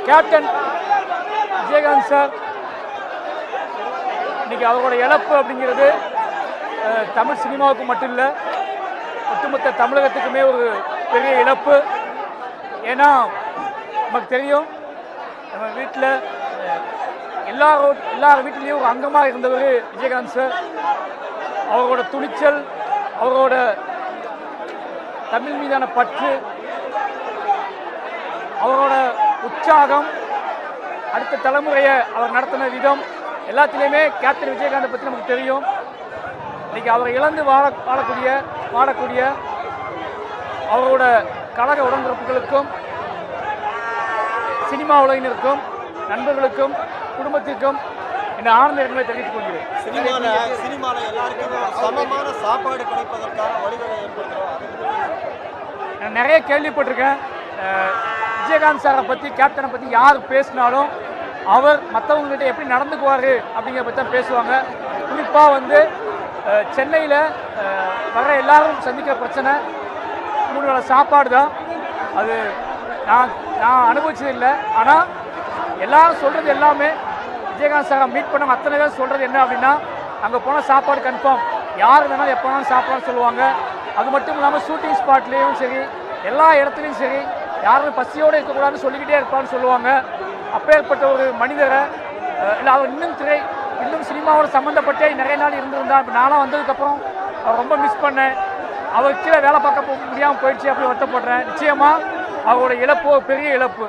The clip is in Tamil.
கேப்டன் விஜயகாந்த் சார் இன்னைக்கு அவரோட இழப்பு அப்படிங்கிறது தமிழ் சினிமாவுக்கு மட்டும் இல்லை, ஒட்டுமொத்த தமிழகத்துக்குமே ஒரு பெரிய இழப்பு. ஏன்னா நமக்கு தெரியும், நம்ம வீட்டில் எல்லார் வீட்டிலையும் ஒரு அங்கமாக இருந்தவர் விஜயகாந்த் சார். அவரோட துணிச்சல், அவரோட தமிழ் மீதான பற்று, அவரோட உற்சாகம், அடுத்த தலைமுறையை அவர் நடத்தின விதம் எல்லாத்திலையுமே கேப்டன் விஜயகாந்தை பற்றி நமக்கு தெரியும். இன்றைக்கி அவரை இழந்து வாழக்கூடிய அவரோட கழக உடன்பிறப்புகளுக்கும், சினிமா உலகினருக்கும், நண்பர்களுக்கும், குடும்பத்திற்கும் இந்த ஆனந்த இடங்களை தெரிவித்துக் கொள்கிறேன். சினிமாவில் எல்லாருக்கும் சமமான சாப்பாடு கிடைப்பதற்கான வழிகளை ஏற்படுத்துகிறோம். நான் நிறைய கேள்விப்பட்டிருக்கேன். விஜயகாந்த் சாரை பற்றி, கேப்டனை பற்றி யார் பேசினாலும் அவர் மற்றவங்ககிட்ட எப்படி நடந்துக்குவார் அப்படிங்கிற பற்றி தான் பேசுவாங்க. குறிப்பாக சென்னையில் வர எல்லாரும் சந்திக்கிற பிரச்சனை 3 வேளை சாப்பாடு தான். அது நான் அனுபவிச்சது இல்லை. ஆனால் எல்லாரும் சொல்கிறது எல்லாமே, விஜயகாந்த் சாரை மீட் பண்ண அத்தனை பேர் சொல்கிறது என்ன அப்படின்னா, அங்கே போனால் சாப்பாடு கன்ஃபார்ம், யார் வேணாலும் எப்போ வேணாலும் சாப்பாடுன்னு சொல்லுவாங்க. அது மட்டும் இல்லாமல் ஷூட்டிங் ஸ்பாட்லேயும் சரி, எல்லா இடத்துலையும் சரி, யாருமே பசியோடு இருக்கக்கூடாதுன்னு சொல்லிக்கிட்டே இருப்பான்னு சொல்லுவாங்க. அப்பேற்பட்ட ஒரு மனிதரை இல்லை, அவர் இன்னும் சினிமாவோட சம்மந்தப்பட்டே நிறைய நாள் இருந்திருந்தா. இப்போ நானும் வந்ததுக்கப்புறம் அவர் ரொம்ப மிஸ் பண்ணேன். அவர் கீழே வேலை பார்க்க முடியாமல் போயிடுச்சு, அப்படி வருத்தப்படுறேன். நிச்சயமாக அவரோட இழப்பு பெரிய இழப்பு.